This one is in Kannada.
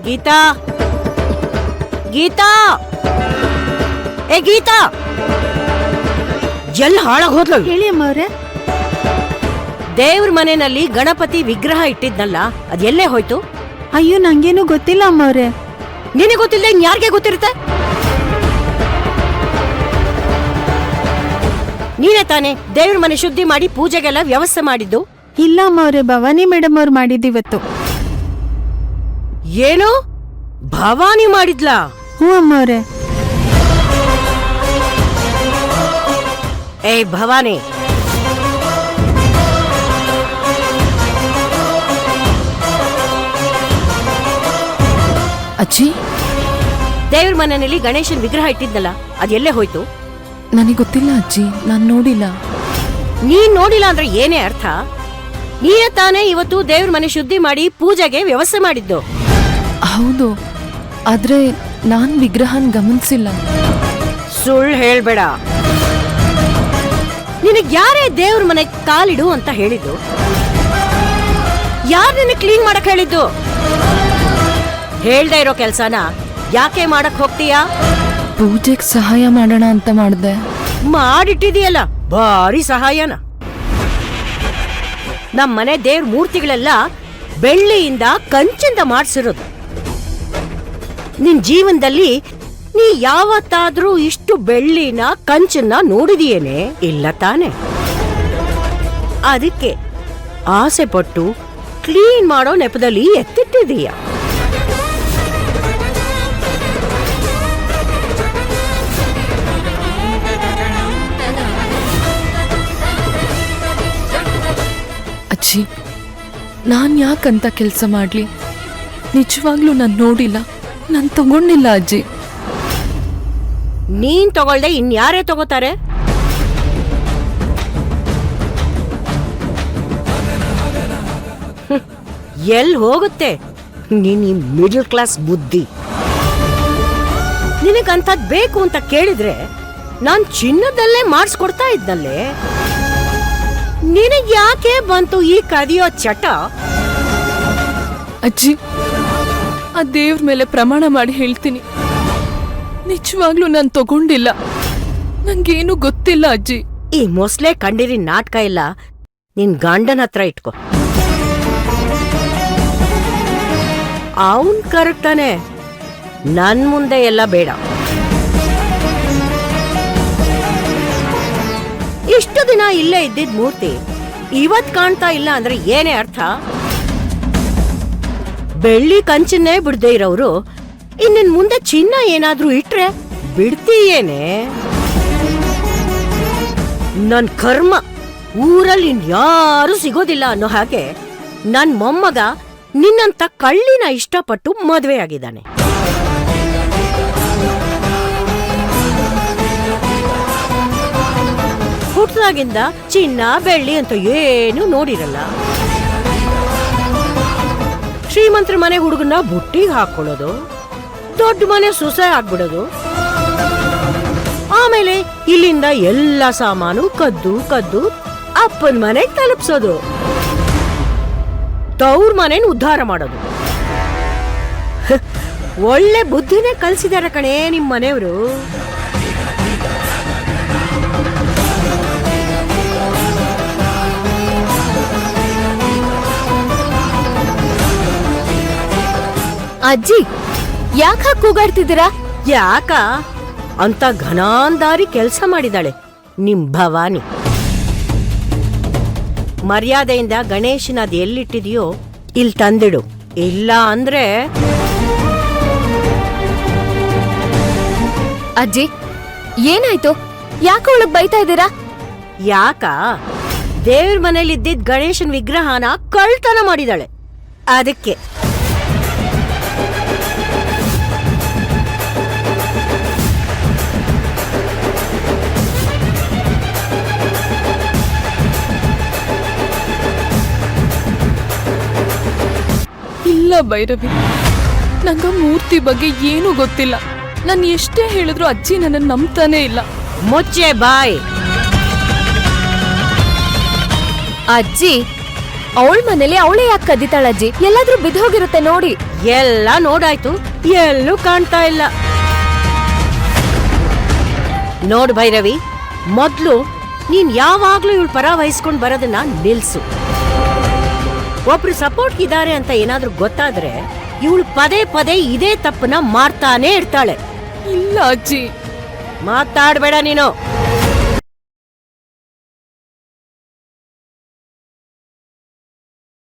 ಗೀತಾ ಗೀತಾ ಏ ಗೀತಾ ಎಲ್ಲಿ ಹಾಳಾಗ್ ಹೋದ್ಲು? ಹೇಳಿ ಅಮ್ಮವ್ರೆ. ದೇವ್ರ ಮನೆಯಲ್ಲಿ ಗಣಪತಿ ವಿಗ್ರಹ ಇಟ್ಟಿದ್ನಲ್ಲ ಅದೆಲ್ಲೇ ಹೋಯ್ತು? ಅಯ್ಯೋ ನಂಗೇನು ಗೊತ್ತಿಲ್ಲ ಅಮ್ಮವ್ರೆ. ನಿನಗೆ ಗೊತ್ತಿಲ್ಲದೆ ಯಾರಿಗೆ ಗೊತ್ತಿರುತ್ತೆ? ನೀನೇ ತಾನೇ ದೇವ್ರ ಮನೆ ಶುದ್ಧಿ ಮಾಡಿ ಪೂಜೆಗೆಲ್ಲ ವ್ಯವಸ್ಥೆ ಮಾಡಿದ್ದು? ಇಲ್ಲ ಅಮ್ಮವ್ರೆ, ಭವಾನಿ ಮೇಡಮ್ ಅವ್ರು ಮಾಡಿದ್ದಿವತ್ತು. ಏನು ಭವಾನಿ ಮಾಡಿದ್ಲಾ? ಹ್ಞೂ ಅಮ್ಮವ್ರೆ. ಏ ಭವಾನಿ, ಅಜ್ಜಿ, ದೇವ್ರ ಮನೆಯಲ್ಲಿ ಗಣೇಶನ್ ವಿಗ್ರಹ ಇಟ್ಟಿದ್ನಲ್ಲ ಅದೆಲ್ಲೇ ಹೋಯ್ತು? ನನಗೆ ಗೊತ್ತಿಲ್ಲ ಅಜ್ಜಿ, ನಾನು ನೋಡಿಲ್ಲ. ನೀನ್ ನೋಡಿಲ್ಲ ಅಂದ್ರೆ ಏನೇ ಅರ್ಥ? ನೀನೇ ತಾನೇ ಇವತ್ತು ದೇವ್ರ ಮನೆ ಶುದ್ಧಿ ಮಾಡಿ ಪೂಜೆಗೆ ವ್ಯವಸ್ಥೆ ಮಾಡಿದ್ದು. ಹೌದು, ಆದ್ರೆ ನಾನ್ ವಿಗ್ರಹನ್ ಗಮನಿಸಿಲ್ಲ. ಸುಳ್ಳು ಹೇಳ್ಬೇಡ. ನಿನಗ್ ಯಾರೇ ದೇವ್ರ ಮನೆ ಕಾಲಿಡು ಅಂತ ಹೇಳಿದ್ದು? ಯಾರು ನಿನಗೆ ಕ್ಲೀನ್ ಮಾಡಕ್ ಹೇಳಿದ್ದು? ಹೇಳ್ದೆ ಇರೋ ಕೆಲ್ಸನ ಯಾಕೆ ಮಾಡಕ್ ಹೋಗ್ತೀಯಾ? ಪೂಜೆಗೆ ಸಹಾಯ ಮಾಡೋಣ ಅಂತ ಮಾಡ್ದೆ. ಮಾಡಿಟ್ಟಿದೀಯಲ್ಲ ಭಾರಿ ಸಹಾಯನ. ನಮ್ಮನೆ ದೇವ್ರ ಮೂರ್ತಿಗಳೆಲ್ಲ ಬೆಳ್ಳಿಯಿಂದ ಕಂಚಿಂದ ಮಾಡ್ಸಿರೋದು. ನಿನ್ ಜೀವನದಲ್ಲಿ ನೀ ಯಾವತ್ತಾದ್ರೂ ಇಷ್ಟು ಬೆಳ್ಳಿನ ಕಂಚನ್ನ ನೋಡಿದೀಯೇನೆ? ಇಲ್ಲ ತಾನೆ. ಅದಕ್ಕೆ ಆಸೆ ಪಟ್ಟು ಕ್ಲೀನ್ ಮಾಡೋ ನೆಪದಲ್ಲಿ ಎತ್ತಿಟ್ಟಿದೀಯ. ಅಜ್ಜಿ, ನಾನ್ ಯಾಕಂತ ಕೆಲಸ ಮಾಡ್ಲಿ? ನಿಜವಾಗ್ಲೂ ನಾನು ನೋಡಿಲ್ಲ, ನಾನು ತಗೊಂಡಿಲ್ಲ ಅಜ್ಜಿ. ನೀನ್ ತಗೊಳ್ದೆ ಇನ್ಯಾರೇ ತಗೋತಾರೆ? ಎಲ್ ಹೋಗುತ್ತೆ ನೀನ್ ಈ ಮಿಡಲ್ ಕ್ಲಾಸ್ ಬುದ್ಧಿ? ನಿನಗಂತದ್ ಬೇಕು ಅಂತ ಕೇಳಿದ್ರೆ ನಾನ್ ಚಿನ್ನದಲ್ಲೇ ಮಾಡಿಸ್ಕೊಡ್ತಾ ಇದ್ನಲ್ಲೇ. ನಿನಗ್ ಯಾಕೆ ಬಂತು ಈ ಕದಿಯೋ ಚಟ? ಅಜ್ಜಿ, ಆ ದೇವ್ರ ಮೇಲೆ ಪ್ರಮಾಣ ಮಾಡಿ ಹೇಳ್ತೀನಿ, ನಿಜವಾಗ್ಲೂ ನಾನು ತಗೊಂಡಿಲ್ಲ. ನಂಗೇನು ಗೊತ್ತಿಲ್ಲ ಅಜ್ಜಿ. ಈ ಮೊಸ್ಲೆ ಕಂಡಿರಿ ನಾಟಕ ಇಲ್ಲ ನಿನ್ ಗಂಡನ ಹತ್ರ ಇಟ್ಕೋ. ಅವನ್ ಕರೆಕ್ಟಾನೆ, ನನ್ ಮುಂದೆ ಎಲ್ಲ ಬೇಡ. ಇಷ್ಟು ದಿನ ಇಲ್ಲೇ ಇದ್ದಿದ್ ಮೂರ್ತಿ ಇವತ್ ಕಾಣ್ತಾ ಇಲ್ಲ ಅಂದ್ರೆ ಏನೇ ಅರ್ಥ? ಬೆಳ್ಳಿ ಕಂಚನ್ನೇ ಬಿಡದೆ ಇರೋರು ಇನ್ನಿನ್ ಮುಂದೆ ಚಿನ್ನ ಏನಾದ್ರೂ ಇಟ್ರೆ ಬಿಡ್ತೀಯೇನೆ? ನನ್ ಕರ್ಮ, ಊರಲ್ಲಿ ಇನ್ಯಾರು ಸಿಗೋದಿಲ್ಲ ಅನ್ನೋ ಹಾಗೆ ನನ್ ಮೊಮ್ಮಗ ನಿನ್ನಂತ ಕಳ್ಳಿನ ಇಷ್ಟಪಟ್ಟು ಮದ್ವೆ ಆಗಿದ್ದಾನೆ. ಹುಟ್ಟಾಗಿಂದ ಚಿನ್ನ ಬೆಳ್ಳಿ ಅಂತ ಏನು ನೋಡಿರಲ್ಲ. ಶ್ರೀಮಂತರ ಮನೆ ಹುಡುಗನ ಬುಟ್ಟಿಗೆ ಹಾಕೊಳ್ಳೋದು, ದೊಡ್ಡ ಮನೆ ಸೊಸೆ ಆಗ್ಬಿಡೋದು, ಆಮೇಲೆ ಇಲ್ಲಿಂದ ಎಲ್ಲ ಸಾಮಾನು ಕದ್ದು ಕದ್ದು ಅಪ್ಪನ ಮನೆಗೆ ತಲುಪಿಸೋದು, ತವ್ರ ಮನೇನ ಉದ್ಧಾರ ಮಾಡೋದು. ಒಳ್ಳೆ ಬುದ್ಧಿನೇ ಕಲ್ಸಿದಾರೆ ಕಣೆ ನಿಮ್ ಮನೆಯವರು. ಅಜ್ಜಿ, ಯಾಕ ಕೂಗಾಡ್ತಿದ್ದೀರಾ? ಯಾಕ ಅಂತ ಘನಾಂದಾರಿ ಕೆಲಸ ಮಾಡಿದಾಳೆ ನಿಮ್ ಭವಾನಿ. ಮರ್ಯಾದೆಯಿಂದ ಗಣೇಶನ ಅದ್ ಎಲ್ಲಿಟ್ಟಿದೆಯೋ ಇಲ್ಲಿ ತಂದಿಡು, ಇಲ್ಲ ಅಂದ್ರೆ. ಅಜ್ಜಿ, ಏನಾಯ್ತು? ಯಾಕ ಒಳಗ್ ಬೈತಾ ಇದ್ದೀರಾ? ಯಾಕ ದೇವ್ರ ಮನೇಲಿ ಇದ್ದಿದ್ ಗಣೇಶನ್ ವಿಗ್ರಹನ ಕಳ್ತನ ಮಾಡಿದಾಳೆ, ಅದಕ್ಕೆ. ಇಲ್ಲ ಭೈರವಿ, ನಂಗ ಮೂರ್ತಿ ಬಗ್ಗೆ ಏನೂ ಗೊತ್ತಿಲ್ಲ. ನಾನು ಎಷ್ಟೇ ಹೇಳಿದ್ರು ಅಜ್ಜಿ ನನ್ನ ನಂಬ್ತಾನೆ ಇಲ್ಲ. ಮುಚ್ಚೆ ಬಾಯ್. ಅಜ್ಜಿ, ಅವಳ ಮನೇಲಿ ಅವಳೇ ಯಾಕೆ ಕದ್ದಿತಾಳಜ್ಜಿ? ಎಲ್ಲಾದ್ರೂ ಬಿದ್ದು ಹೋಗಿರುತ್ತೆ ನೋಡಿ. ಎಲ್ಲ ನೋಡಾಯ್ತು, ಎಲ್ಲೂ ಕಾಣ್ತಾ ಇಲ್ಲ. ನೋಡ್ ಭೈರವಿ, ಮೊದ್ಲು ನೀನ್ ಯಾವಾಗ್ಲೂ ಇವಳು ಪರ ವಹಿಸ್ಕೊಂಡ್ ಬರೋದನ್ನ ನಿಲ್ಸು. ಒಬ್ರು ಸಪೋರ್ಟ್ ಇದ್ದಾರೆ ಅಂತ ಏನಾದ್ರೂ ಗೊತ್ತಾದ್ರೆ ಇವಳು ಪದೇ ಪದೇ ಇದೇ ತಪ್ಪನ್ನ ಮಾಡ್ತಾನೆ ಇರ್ತಾಳೆ. ಇಲ್ಲ ಅಜ್ಜಿ. ಮಾತಾಡ್ಬೇಡ ನೀನು.